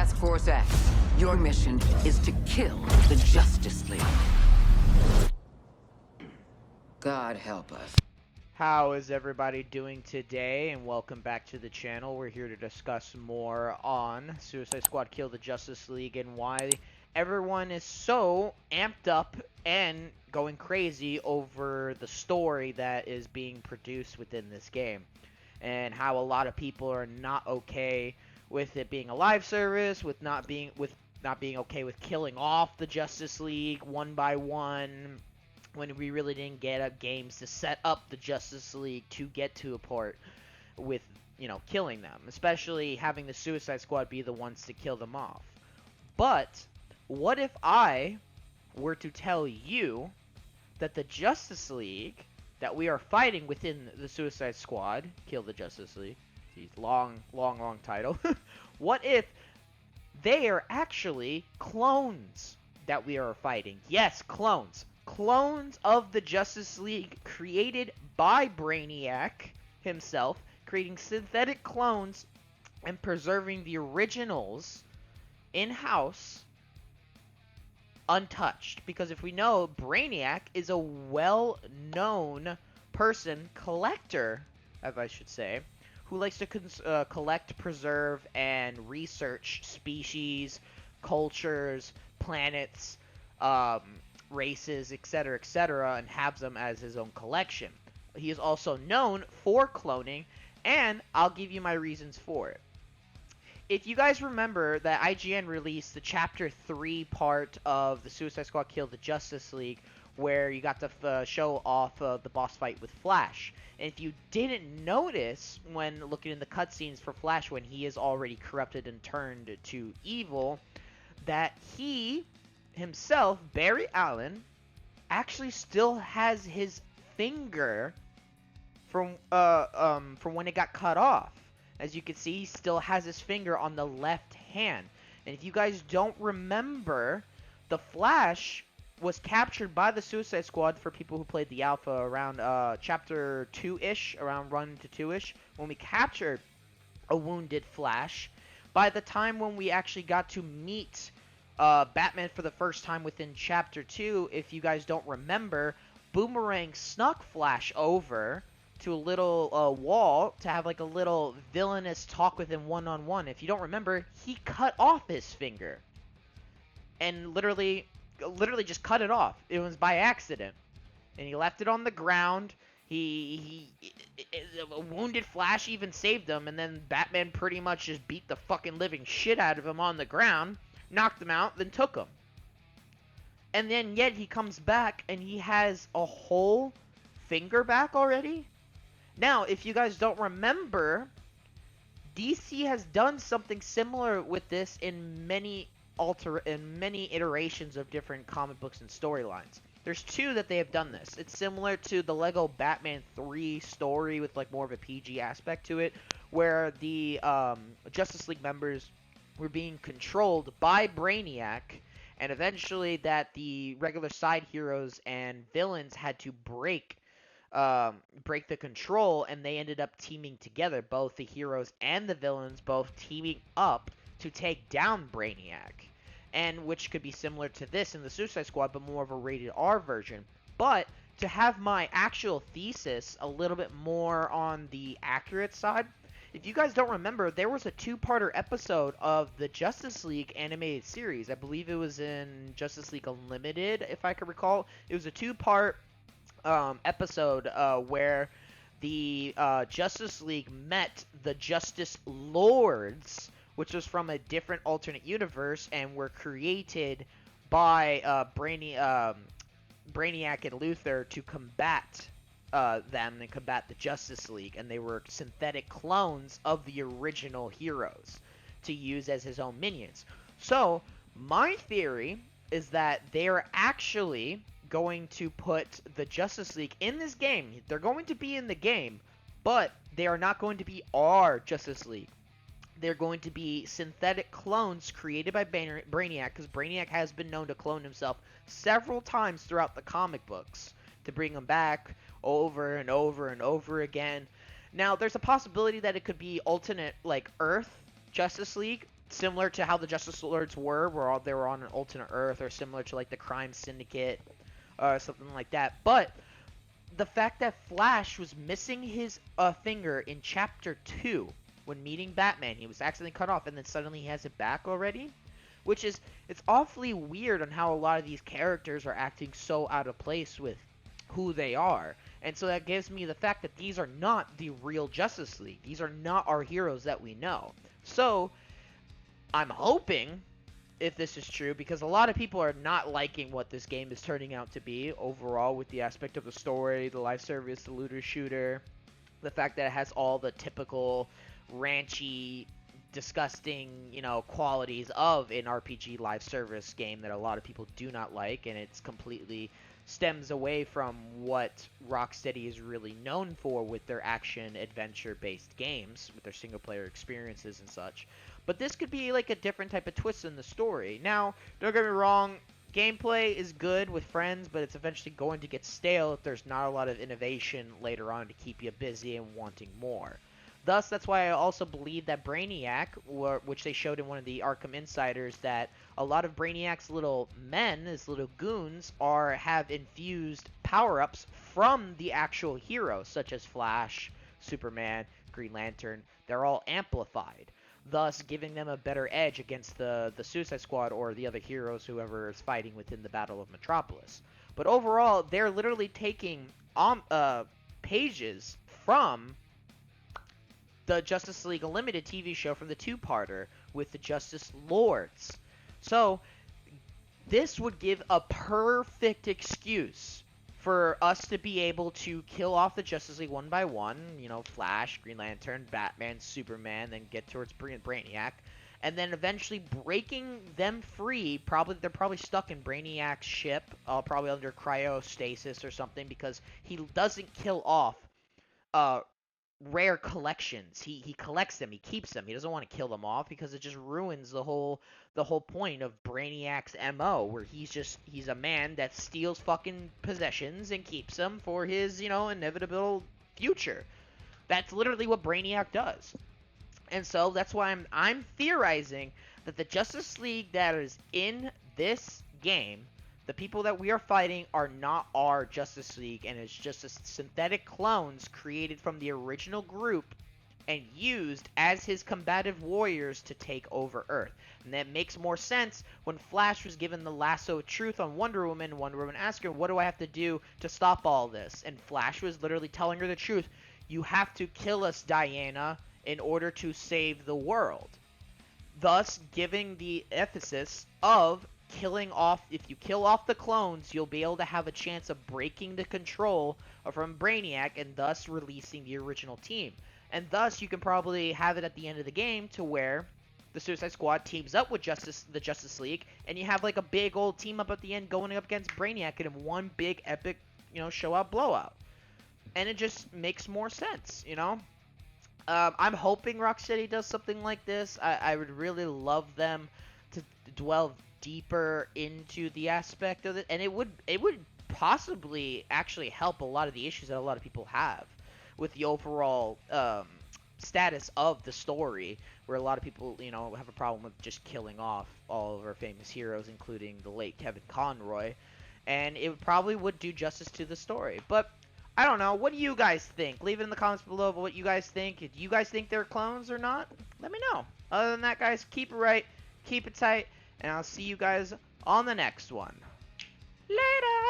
Task Force X, your mission is to kill the Justice League. God help us. How is everybody doing today? And welcome back to the channel. We're here to discuss more on Suicide Squad Kill the Justice League and why everyone is so amped up and going crazy over the story that is being produced within this game. And how a lot of people are not okay with it being a live service, with not being okay with killing off the Justice League one by one, when we really didn't get games to set up the Justice League to get to a part with, killing them, especially having the Suicide Squad be the ones to kill them off. But what if I were to tell you that the Justice League that we are fighting within the Suicide Squad, Kill the Justice League, long title, what if they are actually clones that we are fighting? Yes, clones. Clones of the Justice League created by Brainiac himself, creating synthetic clones and preserving the originals in-house untouched. Because if we know, Brainiac is a well-known person, collector, as I should say, who likes to collect, preserve, and research species, cultures, planets, races, etc., and have them as his own collection. He is also known for cloning, and I'll give you my reasons for it. If you guys remember that IGN released the Chapter 3 part of the Suicide Squad Kill the Justice League, where you got to show off the boss fight with Flash. And if you didn't notice when looking in the cutscenes for Flash when he is already corrupted and turned to evil, that he himself, Barry Allen, actually still has his finger from when it got cut off. As you can see, he still has his finger on the left hand. And if you guys don't remember, the Flash was captured by the Suicide Squad, for people who played the alpha, around chapter 2-ish, around run to 2-ish, when we captured a wounded Flash. By the time when we actually got to meet Batman for the first time within chapter 2, if you guys don't remember, Boomerang snuck Flash over to a little wall to have like a little villainous talk with him one-on-one. If you don't remember, he cut off his finger. And literally just cut it off. It was by accident. And he left it on the ground. He wounded Flash even saved him, and then Batman pretty much just beat the fucking living shit out of him on the ground, knocked him out, then took him. And then yet he comes back and he has a whole finger back already? Now, if you guys don't remember, DC has done something similar with this in many iterations of different comic books and storylines. There's two that they have done this. It's similar to the Lego Batman 3 story with like more of a PG aspect to it, where the Justice League members were being controlled by Brainiac, and eventually that the regular side heroes and villains had to break the control, and they ended up teaming together, both the heroes and the villains both teaming up to take down Brainiac, and which could be similar to this in the Suicide Squad, but more of a rated R version. But to have my actual thesis a little bit more on the accurate side, if you guys don't remember, there was a two-parter episode of the Justice League animated series. I believe it was in Justice League Unlimited, if I could recall. It was a two-part episode where the Justice League met the Justice Lords, which was from a different alternate universe, and were created by Brainiac and Luthor to combat them and combat the Justice League, and they were synthetic clones of the original heroes to use as his own minions. So, my theory is that they are actually going to put the Justice League in this game. They're going to be in the game, but they are not going to be our Justice League. They're going to be synthetic clones created by Brainiac, because Brainiac has been known to clone himself several times throughout the comic books to bring him back over and over and over again. Now, there's a possibility that it could be alternate, like, Earth Justice League similar to how the Justice Lords were, where they were on an alternate Earth, or similar to like the Crime Syndicate, or something like that. But the fact that Flash was missing his finger in Chapter 2 when meeting Batman, he was accidentally cut off, and then suddenly he has it back already, which is, it's awfully weird on how a lot of these characters are acting so out of place with who they are. And so that gives me the fact that these are not the real Justice League. These are not our heroes that we know. So I'm hoping, if this is true, because a lot of people are not liking what this game is turning out to be overall, with the aspect of the story, the live service, the looter shooter, the fact that it has all the typical ranchy, disgusting, qualities of an RPG live service game that a lot of people do not like, and it's completely stems away from what Rocksteady is really known for with their action adventure based games, with their single player experiences and such. But this could be like a different type of twist in the story. Now, don't get me wrong, gameplay is good with friends, but it's eventually going to get stale if there's not a lot of innovation later on to keep you busy and wanting more. Thus, that's why I also believe that Brainiac, which they showed in one of the Arkham Insiders, that a lot of Brainiac's little men, his little goons, have infused power-ups from the actual heroes, such as Flash, Superman, Green Lantern. They're all amplified, thus giving them a better edge against the Suicide Squad or the other heroes, whoever is fighting within the Battle of Metropolis. But overall, they're literally taking pages from the Justice League Unlimited TV show, from the two-parter with the Justice Lords. So this would give a perfect excuse for us to be able to kill off the Justice League one by one, Flash, Green Lantern, Batman, Superman, then get towards Brainiac, and then eventually breaking them free. They're probably stuck in Brainiac's ship, probably under cryostasis or something, because he doesn't kill off rare collections. He collects them, he keeps them. He doesn't want to kill them off, because it just ruins the whole point of Brainiac's MO, where he's a man that steals fucking possessions and keeps them for his, inevitable future. That's literally what Brainiac does. And so that's why I'm theorizing that the Justice League that is in this game, the people that we are fighting, are not our Justice League, and it's just synthetic clones created from the original group and used as his combative warriors to take over Earth. And that makes more sense when Flash was given the lasso of truth on Wonder Woman. Wonder Woman asked her, what do I have to do to stop all this? And Flash was literally telling her the truth. You have to kill us, Diana, in order to save the world. Thus giving the emphasis of killing off, if you kill off the clones, you'll be able to have a chance of breaking the control from Brainiac, and thus releasing the original team. And thus you can probably have it at the end of the game to where the Suicide Squad teams up with the Justice League, and you have like a big old team up at the end going up against Brainiac in one big epic, show-out blowout. And it just makes more sense, I'm hoping Rocksteady does something like this. I would really love them to dwell deeper into the aspect of it, and it would possibly actually help a lot of the issues that a lot of people have with the overall status of the story, where a lot of people have a problem with just killing off all of our famous heroes, including the late Kevin Conroy, and it probably would do justice to the story. But I don't know, what do you guys think? Leave it in the comments below of what you guys think. Do you guys think they're clones or not? Let me know. Other than that, guys, keep it right, keep it tight, and I'll see you guys on the next one. Later!